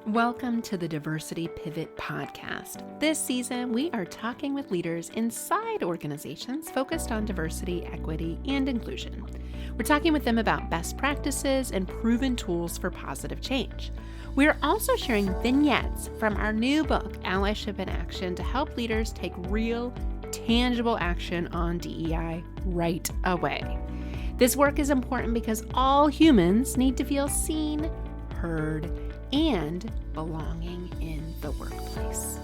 Welcome to the Diversity Pivot Podcast. This season, we are talking with leaders inside organizations focused on diversity, equity, and inclusion. We're talking with them about best practices and proven tools for positive change. We are also sharing vignettes from our new book, Allyship in Action, to help leaders take real, tangible action on DEI right away. This work is important because all humans need to feel seen, heard, and belonging in the workplace.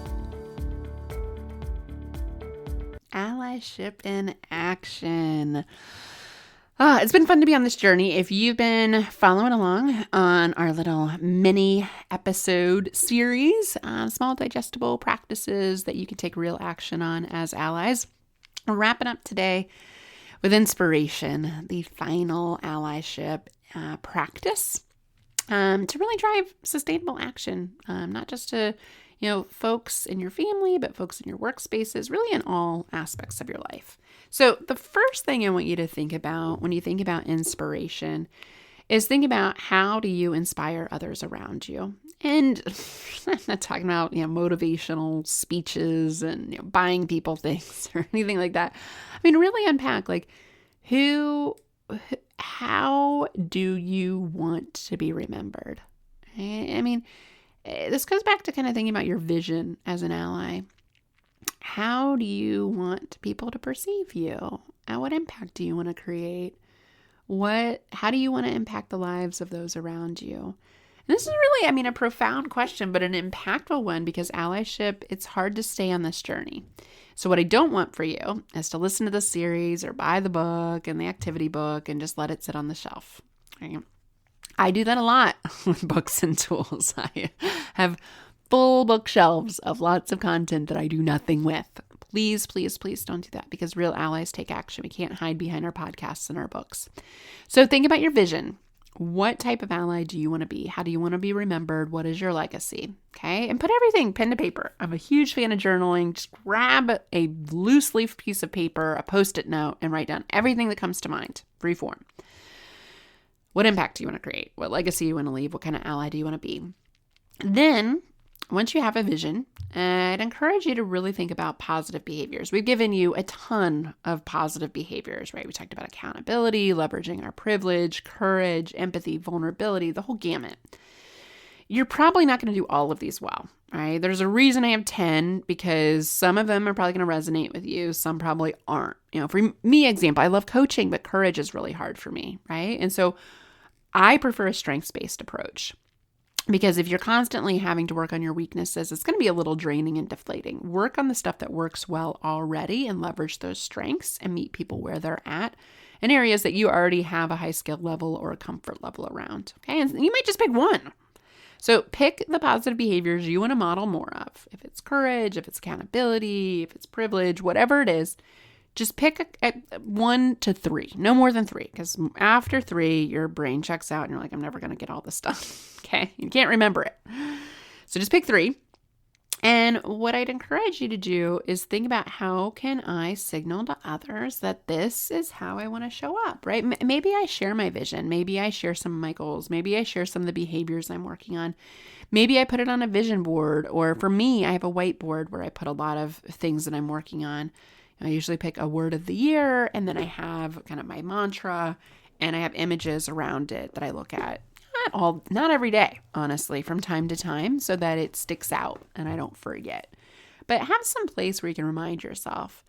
Allyship in Action. It's been fun to be on this journey. If you've been following along on our little mini episode series, small digestible practices that you can take real action on as allies, we're wrapping up today with inspiration, the final allyship practice. To really drive sustainable action, not just to, folks in your family, but folks in your workspaces, really in all aspects of your life. So the first thing I want you to think about when you think about inspiration is think about how do you inspire others around you? And I'm not talking about, motivational speeches and, buying people things or anything like that. I mean, really unpack how do you want to be remembered? I mean, this goes back to kind of thinking about your vision as an ally. How do you want people to perceive you? What impact do you want to create? How do you want to impact the lives of those around you? And this is really, a profound question, but an impactful one because allyship, it's hard to stay on this journey. So what I don't want for you is to listen to the series or buy the book and the activity book and just let it sit on the shelf. Right? I do that a lot with books and tools. I have full bookshelves of lots of content that I do nothing with. Please, please, please don't do that because real allies take action. We can't hide behind our podcasts and our books. So think about your vision. What type of ally do you want to be? How do you want to be remembered? What is your legacy? Okay. And put everything pen to paper. I'm a huge fan of journaling. Just grab a loose leaf piece of paper, a Post-it note, and write down everything that comes to mind. Free form. What impact do you want to create? What legacy do you want to leave? What kind of ally do you want to be? Then, once you have a vision, I'd encourage you to really think about positive behaviors. We've given you a ton of positive behaviors, right? We talked about accountability, leveraging our privilege, courage, empathy, vulnerability, the whole gamut. You're probably not going to do all of these well, right? There's a reason I have 10 because some of them are probably going to resonate with you. Some probably aren't. For me, example, I love coaching, but courage is really hard for me, right? And so I prefer a strengths-based approach. Because if you're constantly having to work on your weaknesses, it's going to be a little draining and deflating. Work on the stuff that works well already and leverage those strengths and meet people where they're at in areas that you already have a high skill level or a comfort level around. Okay, and you might just pick one. So pick the positive behaviors you want to model more of. If it's courage, if it's accountability, if it's privilege, whatever it is, just pick 1 to 3, no more than 3, because after 3, your brain checks out and you're like, I'm never going to get all this stuff. Okay. You can't remember it. So just pick 3. And what I'd encourage you to do is think about how can I signal to others that this is how I want to show up, right? Maybe I share my vision. Maybe I share some of my goals. Maybe I share some of the behaviors I'm working on. Maybe I put it on a vision board, or for me, I have a whiteboard where I put a lot of things that I'm working on. I usually pick a word of the year, and then I have kind of my mantra, and I have images around it that I look at. Not every day, honestly, from time to time, so that it sticks out and I don't forget. But have some place where you can remind yourself.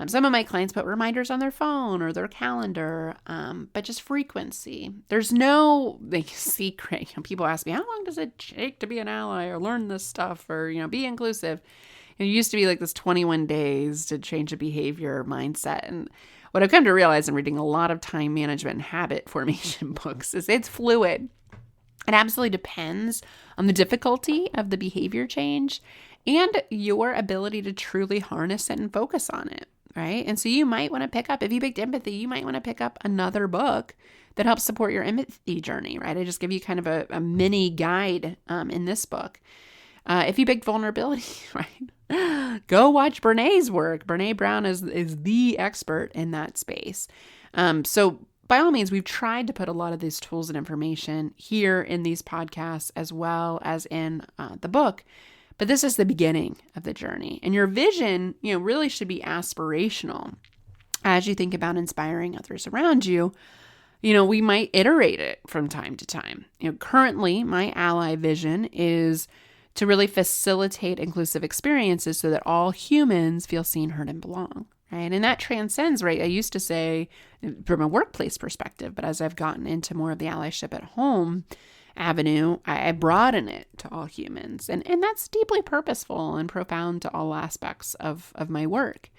Some of my clients put reminders on their phone or their calendar, but just frequency. There's no secret. People ask me, how long does it take to be an ally or learn this stuff or, be inclusive? It used to be like this 21 days to change a behavior mindset. And what I've come to realize in reading a lot of time management and habit formation books is it's fluid. It absolutely depends on the difficulty of the behavior change and your ability to truly harness it and focus on it, right? And so you might want to pick up, if you picked empathy, you might want to pick up another book that helps support your empathy journey, right? I just give you kind of a mini guide in this book. If you picked vulnerability, right? Go watch Brené's work. Brené Brown is the expert in that space. So by all means, we've tried to put a lot of these tools and information here in these podcasts as well as in the book. But this is the beginning of the journey. And your vision, really should be aspirational. As you think about inspiring others around you, we might iterate it from time to time. Currently, my ally vision is to really facilitate inclusive experiences so that all humans feel seen, heard, and belong, right? And that transcends, right? I used to say from a workplace perspective, but as I've gotten into more of the allyship at home avenue, I broaden it to all humans. And that's deeply purposeful and profound to all aspects of my work.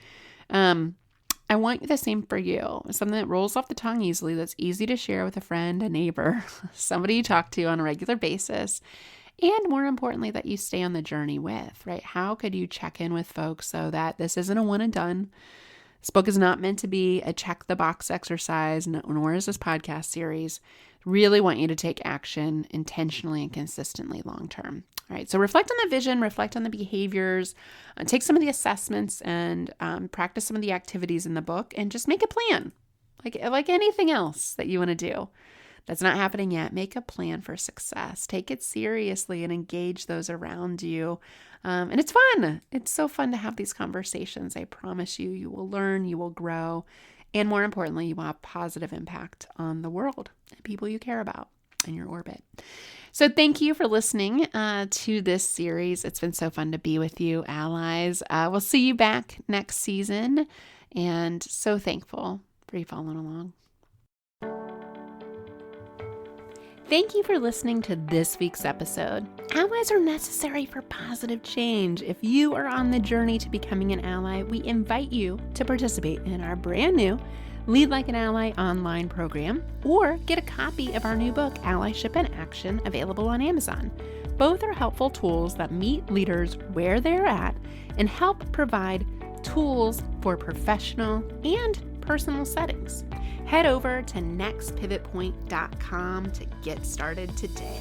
I want the same for you. Something that rolls off the tongue easily, that's easy to share with a friend, a neighbor, somebody you talk to on a regular basis, and more importantly, that you stay on the journey with, right? How could you check in with folks so that this isn't a one and done? This book is not meant to be a check the box exercise, nor is this podcast series. Really want you to take action intentionally and consistently long term. All right, so reflect on the vision, reflect on the behaviors, take some of the assessments and practice some of the activities in the book and just make a plan. Like anything else that you want to do that's not happening yet, make a plan for success. Take it seriously and engage those around you. And it's fun. It's so fun to have these conversations. I promise you, you will learn, you will grow, and more importantly, you will have positive impact on the world and people you care about in your orbit. So thank you for listening to this series. It's been so fun to be with you, allies. We'll see you back next season, and so thankful for you following along. Thank you for listening to this week's episode. Allies are necessary for positive change. If you are on the journey to becoming an ally, we invite you to participate in our brand new Lead Like an Ally online program, or get a copy of our new book, Allyship in Action, available on Amazon. Both are helpful tools that meet leaders where they're at and help provide tools for professional and personal settings. Head over to nextpivotpoint.com to get started today.